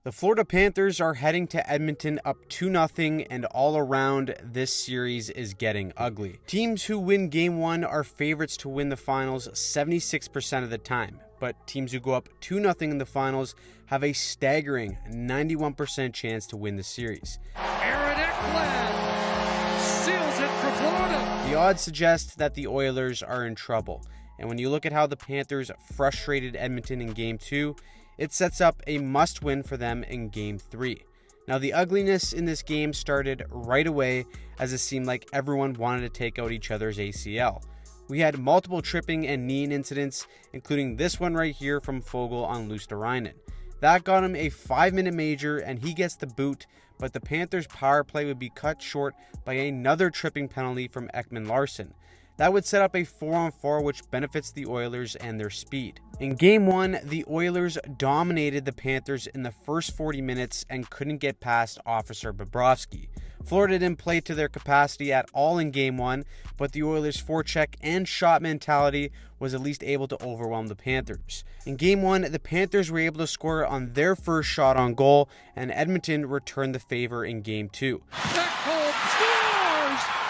The Florida Panthers are heading to Edmonton up 2-0, and all around this series is getting ugly. Teams who win Game 1 are favorites to win the finals 76% of the time, but teams who go up 2-0 in the finals have a staggering 91% chance to win the series. Aaron Ekblad seals it for Florida. The odds suggest that the Oilers are in trouble, and when you look at how the Panthers frustrated Edmonton in Game 2, it sets up a must-win for them in Game 3. Now, the ugliness in this game started right away, as it seemed like everyone wanted to take out each other's ACL. We had multiple tripping and kneeing incidents, including this one right here from Foegele on Luosterainen. That got him a 5-minute major, and he gets the boot, but the Panthers' power play would be cut short by another tripping penalty from Ekman-Larsson. That would set up a 4-on-4, which benefits the Oilers and their speed. In Game 1, the Oilers dominated the Panthers in the first 40 minutes and couldn't get past Officer Bobrovsky. Florida didn't play to their capacity at all in Game 1, but the Oilers' forecheck and shot mentality was at least able to overwhelm the Panthers. In Game 1, the Panthers were able to score on their first shot on goal, and Edmonton returned the favor in Game 2.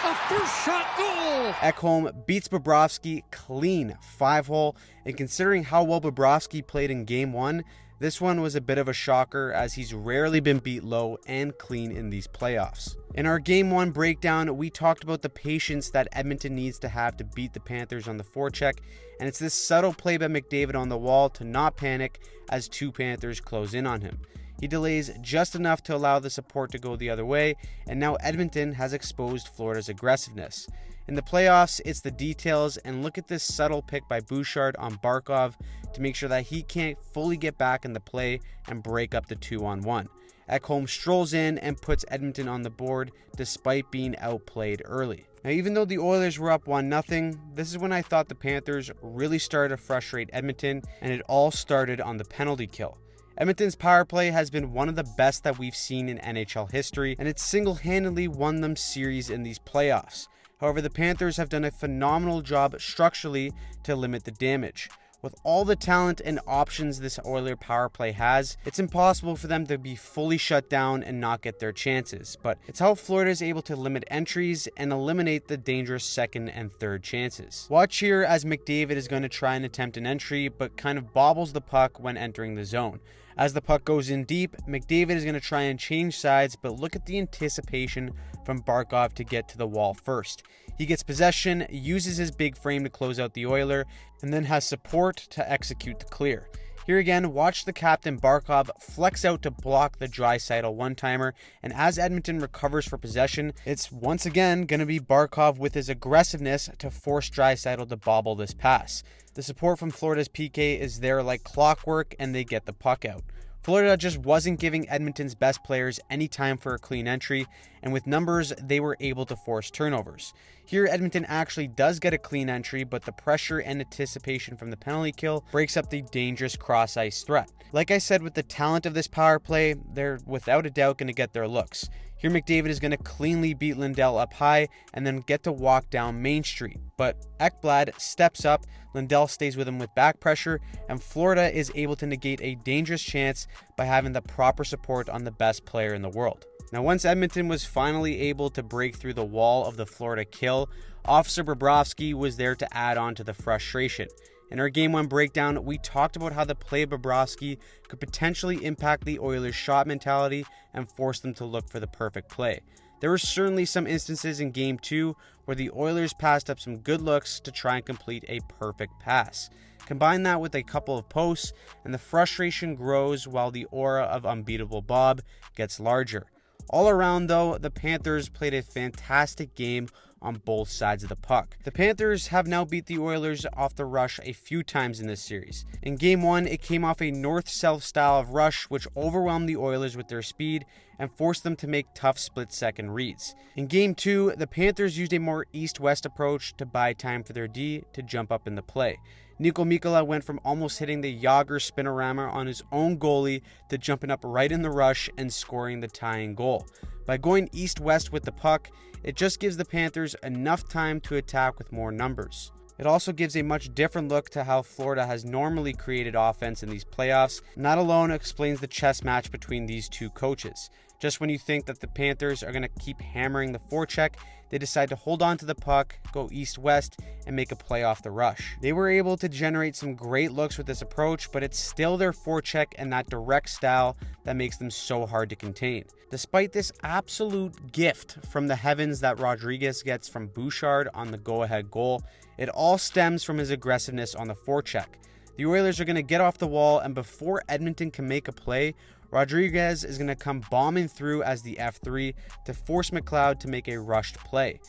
A first shot goal! Ekholm beats Bobrovsky clean 5-hole, and considering how well Bobrovsky played in Game 1, this one was a bit of a shocker, as he's rarely been beat low and clean in these playoffs. In our Game 1 breakdown, we talked about the patience that Edmonton needs to have to beat the Panthers on the forecheck, and it's this subtle play by McDavid on the wall to not panic as two Panthers close in on him. He delays just enough to allow the support to go the other way, and now Edmonton has exposed Florida's aggressiveness. In the playoffs, it's the details, and look at this subtle pick by Bouchard on Barkov to make sure that he can't fully get back in the play and break up the 2-on-1. Ekholm strolls in and puts Edmonton on the board despite being outplayed early. Now, even though the Oilers were up 1-0, this is when I thought the Panthers really started to frustrate Edmonton, and it all started on the penalty kill. Edmonton's power play has been one of the best that we've seen in NHL history, and it single-handedly won them series in these playoffs. However, the Panthers have done a phenomenal job structurally to limit the damage. With all the talent and options this Oiler power play has, it's impossible for them to be fully shut down and not get their chances. But it's how Florida is able to limit entries and eliminate the dangerous second and third chances. Watch here as McDavid is going to try and attempt an entry, but kind of bobbles the puck when entering the zone. As the puck goes in deep, McDavid is going to try and change sides, but look at the anticipation from Barkov to get to the wall first. He gets possession, uses his big frame to close out the Oiler, and then has support to execute the clear. Here again, watch the captain Barkov flex out to block the Draisaitl one-timer, and as Edmonton recovers for possession, it's once again going to be Barkov with his aggressiveness to force Draisaitl to bobble this pass. The support from Florida's PK is there like clockwork, and they get the puck out. Florida just wasn't giving Edmonton's best players any time for a clean entry, and with numbers, they were able to force turnovers. Here, Edmonton actually does get a clean entry, but the pressure and anticipation from the penalty kill breaks up the dangerous cross-ice threat. Like I said, with the talent of this power play, they're without a doubt going to get their looks. Here, McDavid is going to cleanly beat Lindell up high and then get to walk down Main Street. But Ekblad steps up, Lindell stays with him with back pressure, and Florida is able to negate a dangerous chance by having the proper support on the best player in the world. Now, once Edmonton was finally able to break through the wall of the Florida kill, Officer Bobrovsky was there to add on to the frustration. In our Game 1 breakdown, we talked about how the play of Bobrovsky could potentially impact the Oilers' shot mentality and force them to look for the perfect play. There were certainly some instances in Game 2 where the Oilers passed up some good looks to try and complete a perfect pass. Combine that with a couple of posts, and the frustration grows while the aura of unbeatable Bob gets larger. All around, though, the Panthers played a fantastic game on both sides of the puck. The Panthers have now beat the Oilers off the rush a few times in this series. In Game 1, it came off a north-south style of rush which overwhelmed the Oilers with their speed and forced them to make tough split-second reads. In Game 2, the Panthers used a more east-west approach to buy time for their D to jump up in the play. Nico Mikkola went from almost hitting the Jágr spinorama on his own goalie to jumping up right in the rush and scoring the tying goal. By going east-west with the puck, it just gives the Panthers enough time to attack with more numbers. It also gives a much different look to how Florida has normally created offense in these playoffs, and that alone explains the chess match between these two coaches. Just when you think that the Panthers are going to keep hammering the forecheck, they decide to hold on to the puck, go east-west, and make a play off the rush. They were able to generate some great looks with this approach, but it's still their forecheck and that direct style that makes them so hard to contain. Despite this absolute gift from the heavens that Rodriguez gets from Bouchard on the go-ahead goal, it all stems from his aggressiveness on the forecheck. The Oilers are going to get off the wall, and before Edmonton can make a play, Rodriguez is going to come bombing through as the F3 to force McLeod to make a rushed play.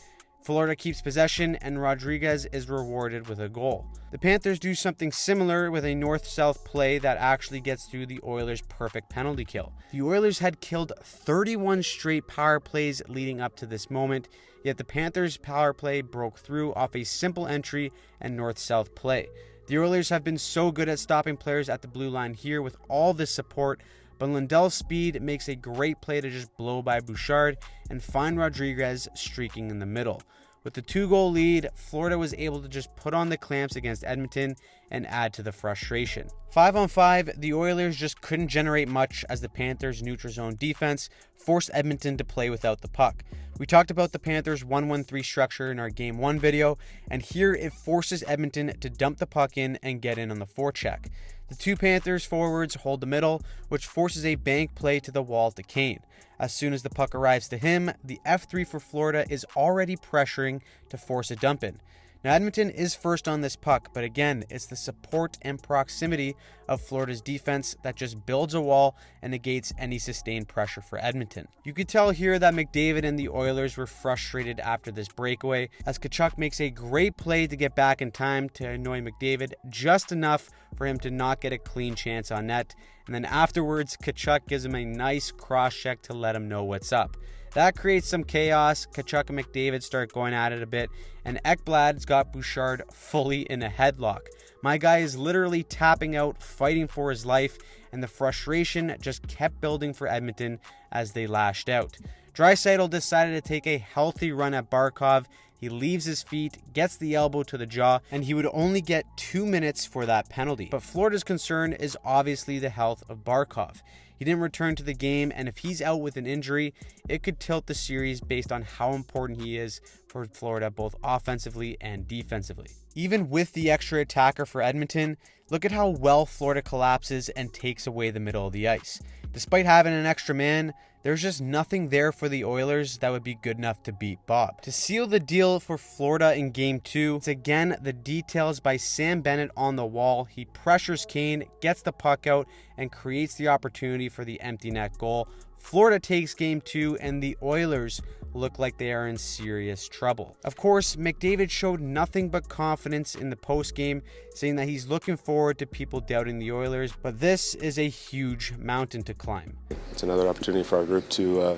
Florida keeps possession, and Rodriguez is rewarded with a goal. The Panthers do something similar with a north-south play that actually gets through the Oilers' perfect penalty kill. The Oilers had killed 31 straight power plays leading up to this moment, yet the Panthers' power play broke through off a simple entry and north-south play. The Oilers have been so good at stopping players at the blue line here with all this support, but Lundell's speed makes a great play to just blow by Bouchard and find Rodriguez streaking in the middle. With the 2-goal lead, Florida was able to just put on the clamps against Edmonton and add to the frustration. 5-on-5, the Oilers just couldn't generate much as the Panthers' neutral zone defense forced Edmonton to play without the puck. We talked about the Panthers' 1-1-3 structure in our Game 1 video, and here it forces Edmonton to dump the puck in and get in on the forecheck. The two Panthers forwards hold the middle, which forces a bank play to the wall to Kane. As soon as the puck arrives to him, the F3 for Florida is already pressuring to force a dump in. Now, Edmonton is first on this puck, but again, it's the support and proximity of Florida's defense that just builds a wall and negates any sustained pressure for Edmonton. You could tell here that McDavid and the Oilers were frustrated after this breakaway, as Tkachuk makes a great play to get back in time to annoy McDavid just enough for him to not get a clean chance on net, and then afterwards, Tkachuk gives him a nice cross-check to let him know what's up. That creates some chaos. Tkachuk and McDavid start going at it a bit, and Ekblad's got Bouchard fully in a headlock. My guy is literally tapping out, fighting for his life, and the frustration just kept building for Edmonton as they lashed out. Draisaitl decided to take a healthy run at Barkov. He leaves his feet, gets the elbow to the jaw, and he would only get 2 minutes for that penalty. But Florida's concern is obviously the health of Barkov. He didn't return to the game, and if he's out with an injury, it could tilt the series based on how important he is for Florida, both offensively and defensively. Even with the extra attacker for Edmonton, look at how well Florida collapses and takes away the middle of the ice. Despite having an extra man, there's just nothing there for the Oilers that would be good enough to beat Bob. To seal the deal for Florida in Game 2, it's again the details by Sam Bennett on the wall. He pressures Kane, gets the puck out, and creates the opportunity for the empty net goal. Florida takes Game 2, and the Oilers look like they are in serious trouble. Of course, McDavid showed nothing but confidence in the postgame, saying that he's looking forward to people doubting the Oilers, but this is a huge mountain to climb. It's another opportunity for our group to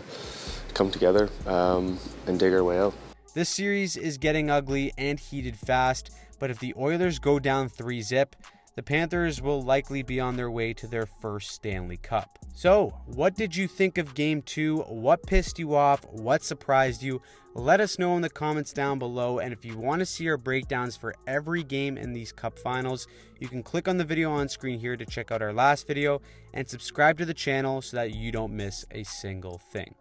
come together and dig our way out. This series is getting ugly and heated fast, but if the Oilers go down 3-0, the Panthers will likely be on their way to their first Stanley Cup. So, what did you think of Game 2? What pissed you off? What surprised you? Let us know in the comments down below, and if you want to see our breakdowns for every game in these Cup Finals, you can click on the video on screen here to check out our last video and subscribe to the channel so that you don't miss a single thing.